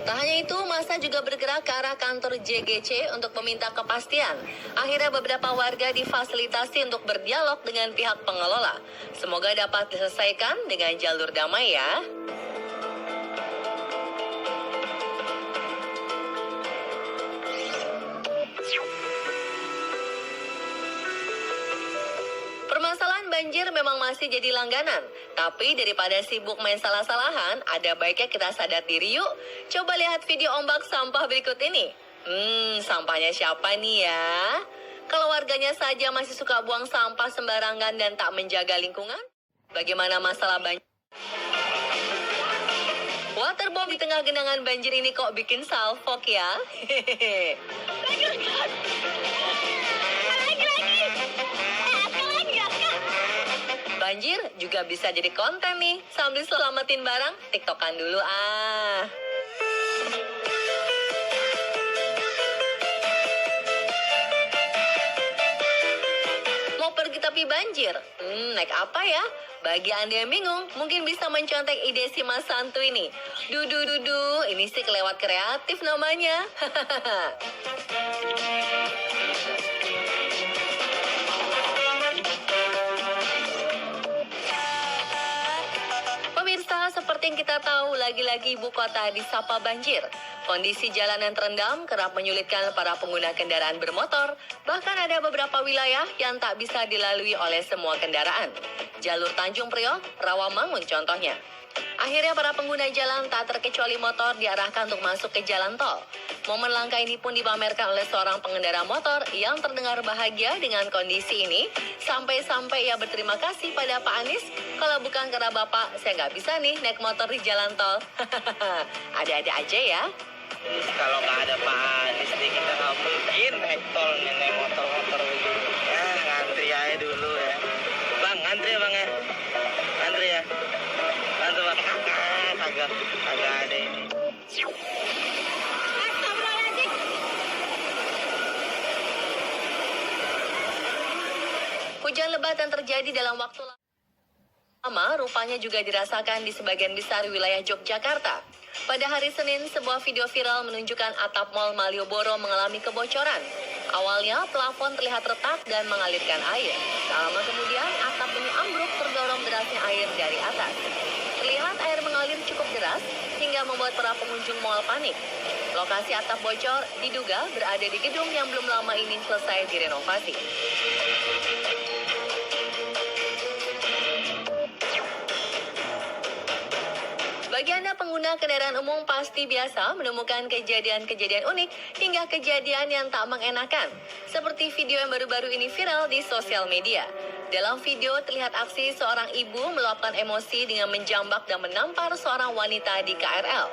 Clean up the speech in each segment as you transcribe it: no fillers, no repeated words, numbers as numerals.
Tak hanya itu, massa juga bergerak ke arah kantor JGC untuk meminta kepastian. Akhirnya beberapa warga difasilitasi untuk berdialog dengan pihak pengelola. Semoga dapat diselesaikan dengan jalur damai ya. Permasalahan banjir memang masih jadi langganan. Tapi daripada sibuk main salah-salahan, ada baiknya kita sadar diri yuk. Coba lihat video ombak sampah berikut ini. Sampahnya siapa nih ya? Kalau warganya saja masih suka buang sampah sembarangan dan tak menjaga lingkungan, bagaimana masalah banjir? Waterboom di tengah genangan banjir ini kok bikin salfok ya? Hehehe. Banjir juga bisa jadi konten nih. Sambil selamatin barang, tiktokan dulu ah. Mau pergi tapi banjir? Naik apa ya? Bagi Anda yang bingung, mungkin bisa mencontek ide si Mas Santu ini. Dudu, ini sih kelewat kreatif namanya. Pemirsa, seperti yang kita tahu, lagi-lagi ibu kota disapa banjir. Kondisi jalanan terendam kerap menyulitkan para pengguna kendaraan bermotor. Bahkan ada beberapa wilayah yang tak bisa dilalui oleh semua kendaraan. Jalur Tanjung Priok, Rawamangun contohnya. Akhirnya para pengguna jalan tak terkecuali motor diarahkan untuk masuk ke jalan tol. Momen langka ini pun dipamerkan oleh seorang pengendara motor yang terdengar bahagia dengan kondisi ini. Sampai-sampai ia berterima kasih pada Pak Anies. Kalau bukan karena Bapak, saya nggak bisa nih naik motor di jalan tol. Ada-ada aja ya. Kalau nggak ada Pak Anies nih kita nggak mungkin naik tol naik motor-motor begitu. Ya ngantri aja dulu ya. Bang, ngantri ya bang ya. Ngantri ya. Bantu bang. Kagak ada ini. Hujan lebat yang terjadi dalam waktu lama rupanya juga dirasakan di sebagian besar wilayah Yogyakarta. Pada hari Senin, sebuah video viral menunjukkan atap Mall Malioboro mengalami kebocoran. Awalnya, plafon terlihat retak dan mengalirkan air. Tak lama kemudian, atap ini ambruk terdorong derasnya air dari atas. Terlihat air mengalir cukup deras hingga membuat para pengunjung mall panik. Lokasi atap bocor diduga berada di gedung yang belum lama ini selesai direnovasi. Bagi Anda pengguna kendaraan umum pasti biasa menemukan kejadian-kejadian unik hingga kejadian yang tak mengenakan. Seperti video yang baru-baru ini viral di sosial media. Dalam video terlihat aksi seorang ibu meluapkan emosi dengan menjambak dan menampar seorang wanita di KRL.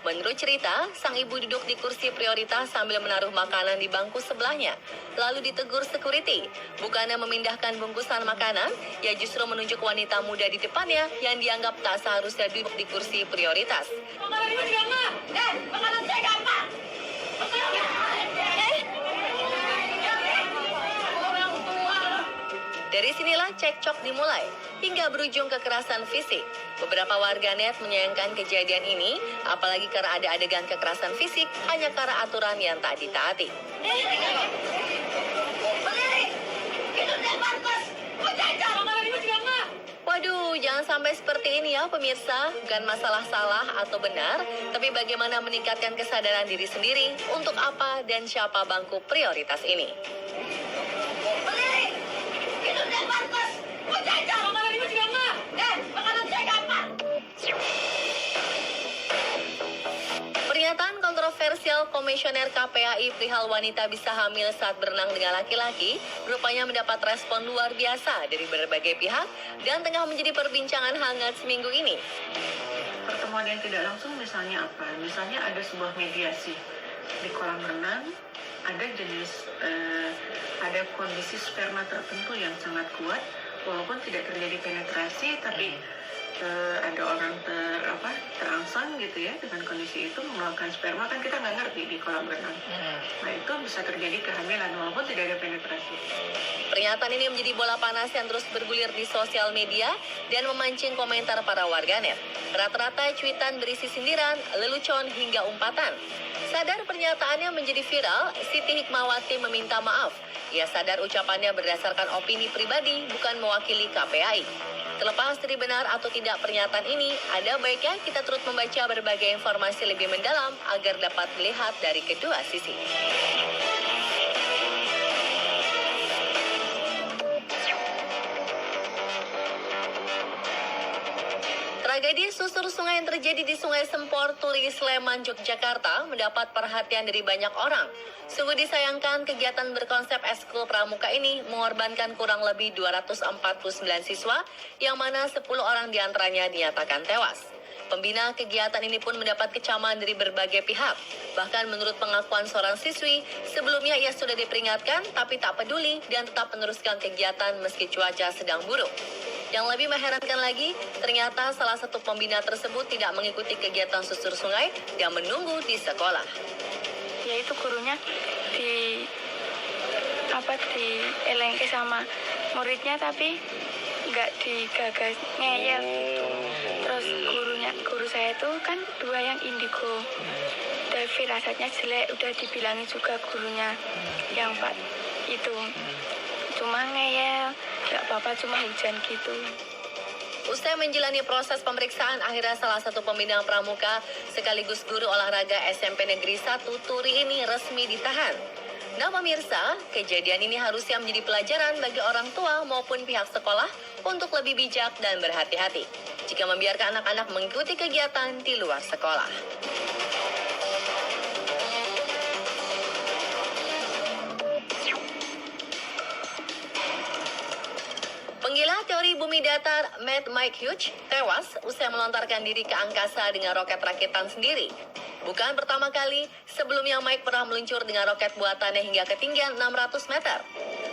Menurut cerita, sang ibu duduk di kursi prioritas sambil menaruh makanan di bangku sebelahnya. Lalu ditegur security. Bukannya memindahkan bungkusan makanan, ia justru menunjuk wanita muda di depannya yang dianggap tak seharusnya duduk di kursi prioritas. Makanan ibu juga enggak? Makanan saya gampang. Dari sinilah cekcok dimulai, hingga berujung kekerasan fisik. Beberapa warganet menyayangkan kejadian ini, apalagi karena ada adegan kekerasan fisik hanya karena aturan yang tak ditaati. Waduh, jangan sampai seperti ini ya pemirsa. Bukan masalah salah atau benar, tapi bagaimana meningkatkan kesadaran diri sendiri untuk apa dan siapa bangku prioritas ini. Pernyataan kontroversial Komisioner KPAI perihal wanita bisa hamil saat berenang dengan laki-laki rupanya mendapat respon luar biasa dari berbagai pihak dan tengah menjadi perbincangan hangat seminggu ini. Pertemuan yang tidak langsung misalnya apa? Misalnya ada sebuah mediasi di kolam renang, ada ada kondisi sperma tertentu yang sangat kuat, walaupun tidak terjadi penetrasi, tapi ada orang terangsang gitu ya dengan kondisi itu mengeluarkan sperma, kan kita nggak ngerti di kolam renang. Nah itu bisa terjadi kehamilan walaupun tidak ada penetrasi. Pernyataan ini menjadi bola panas yang terus bergulir di sosial media dan memancing komentar para warganet. Rata-rata cuitan berisi sindiran, lelucon hingga umpatan. Sadar pernyataannya menjadi viral, Siti Hikmawati meminta maaf. Ia sadar ucapannya berdasarkan opini pribadi, bukan mewakili KPAI. Terlepas dari benar atau tidak pernyataan ini, ada baiknya kita turut membaca berbagai informasi lebih mendalam agar dapat melihat dari kedua sisi. Tragedi susur sungai yang terjadi di Sungai Sempor, Turi, Sleman, Yogyakarta mendapat perhatian dari banyak orang. Sungguh disayangkan kegiatan berkonsep eskul pramuka ini mengorbankan kurang lebih 249 siswa, yang mana 10 orang diantaranya dinyatakan tewas. Pembina kegiatan ini pun mendapat kecaman dari berbagai pihak. Bahkan menurut pengakuan seorang siswi, sebelumnya ia sudah diperingatkan tapi tak peduli dan tetap meneruskan kegiatan meski cuaca sedang buruk. Yang lebih mengherankan lagi, ternyata salah satu pembina tersebut tidak mengikuti kegiatan susur sungai dan menunggu di sekolah. Yaitu gurunya dielengke sama muridnya tapi nggak digagas, ngeyel gitu. Terus guru saya itu kan 2 yang indigo. Tapi rasanya jelek, udah dibilangin juga gurunya yang Pak itu. Cuma ngeyel, nggak apa-apa, cuma hujan gitu. Usai menjalani proses pemeriksaan, akhirnya salah satu pembina pramuka sekaligus guru olahraga SMP Negeri 1 Turi ini resmi ditahan. Nah pemirsa, kejadian ini harusnya menjadi pelajaran bagi orang tua maupun pihak sekolah untuk lebih bijak dan berhati-hati jika membiarkan anak-anak mengikuti kegiatan di luar sekolah. Penggila teori bumi datar Matt Mike Hughes tewas usai melontarkan diri ke angkasa dengan roket rakitan sendiri. Bukan pertama kali, sebelumnya Mike pernah meluncur dengan roket buatannya hingga ketinggian 600 meter.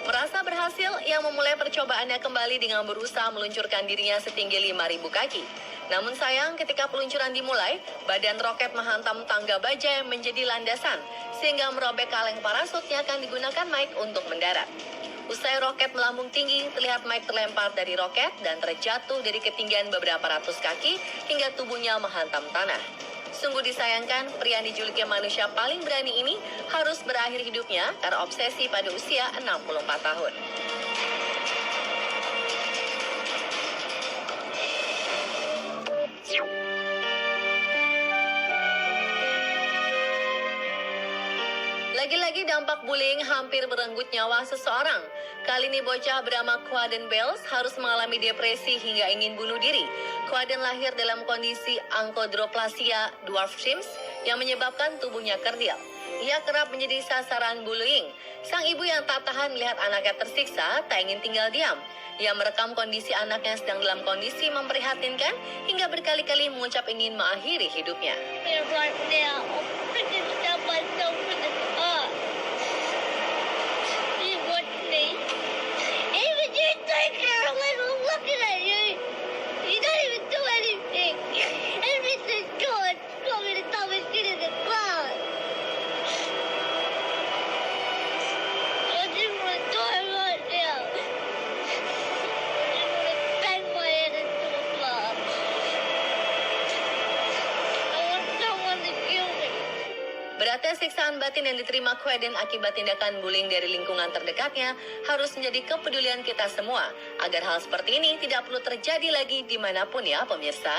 Merasa berhasil, ia memulai percobaannya kembali dengan berusaha meluncurkan dirinya setinggi 5.000 kaki. Namun sayang, ketika peluncuran dimulai, badan roket menghantam tangga baja yang menjadi landasan, sehingga merobek kaleng parasut yang akan digunakan Mike untuk mendarat. Usai roket melambung tinggi, terlihat Mike terlempar dari roket dan terjatuh dari ketinggian beberapa ratus kaki hingga tubuhnya menghantam tanah. Sungguh disayangkan, pria yang dijuluki manusia paling berani ini harus berakhir hidupnya karena obsesi pada usia 64 tahun. Lagi-lagi dampak bullying hampir merenggut nyawa seseorang. Kali ini bocah bernama Quaden Bells harus mengalami depresi hingga ingin bunuh diri. Quaden lahir dalam kondisi achondroplasia dwarfism yang menyebabkan tubuhnya kerdil. Ia kerap menjadi sasaran bullying. Sang ibu yang tak tahan melihat anaknya tersiksa tak ingin tinggal diam. Ia merekam kondisi anaknya sedang dalam kondisi memprihatinkan hingga berkali-kali mengucap ingin mengakhiri hidupnya. Right now, I can stab myself in the heart. You watch me. Even you think you're a little looking at you. You don't even do anything. Everything's good. Got me the dumbest kid in the class. I just want to die right now. I just want to bang my head into a glass. I want someone to kill me. Beratnya siksaan batin yang diterima Quaden akibat tindakan bullying dari lingkungan terdekatnya harus menjadi kepedulian kita semua agar hal seperti ini tidak perlu terjadi lagi dimanapun ya pemirsa.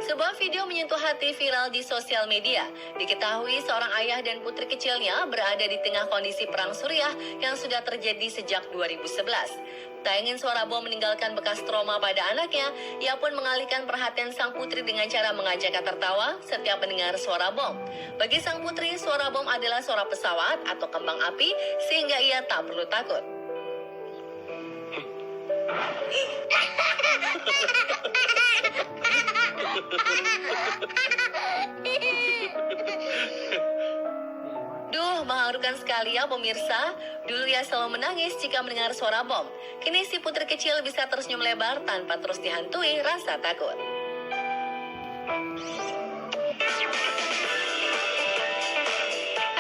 Sebuah video menyentuh hati viral di sosial media. Diketahui seorang ayah dan putri kecilnya berada di tengah kondisi perang Suriah yang sudah terjadi sejak 2011. Tak ingin suara bom meninggalkan bekas trauma pada anaknya, ia pun mengalihkan perhatian sang putri dengan cara mengajaknya tertawa setiap mendengar suara bom. Bagi sang putri, suara bom adalah suara pesawat atau kembang api sehingga ia tak perlu takut. menyesalkan sekali ya pemirsa. Dulu ia selalu menangis jika mendengar suara bom. Kini si putri kecil bisa tersenyum lebar tanpa terus dihantui rasa takut.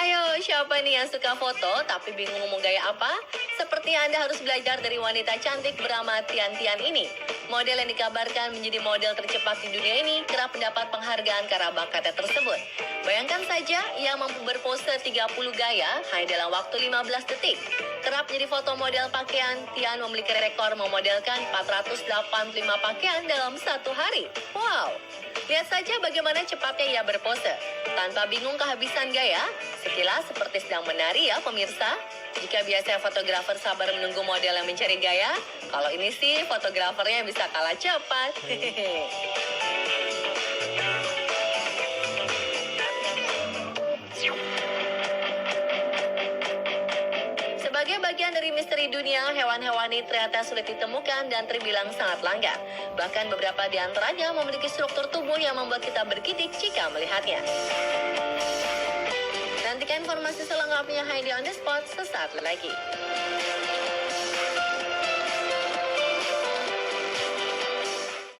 Ayo, siapa nih yang suka foto tapi bingung mau gaya apa? Seperti Anda harus belajar dari wanita cantik bernama Tian Tian ini. Model yang dikabarkan menjadi model tercepat di dunia ini kerap mendapat penghargaan karena bakatnya tersebut. Bayangkan saja, ia mampu berpose 30 gaya hanya dalam waktu 15 detik. Kerap jadi foto model pakaian, Tian memiliki rekor memodelkan 485 pakaian dalam satu hari. Wow! Lihat saja bagaimana cepatnya ia berpose. Tanpa bingung kehabisan gaya, sekilas seperti sedang menari ya pemirsa. Jika biasanya fotografer sabar menunggu model yang mencari gaya, kalau ini sih fotografernya bisa kalah cepat. Sebagai bagian dari misteri dunia, hewan-hewan ini ternyata sulit ditemukan dan terbilang sangat langka. Bahkan beberapa di antaranya memiliki struktur tubuh yang membuat kita bergidik jika melihatnya. Nantikan informasi selengkapnya hanya di On The Spot sesaat lagi.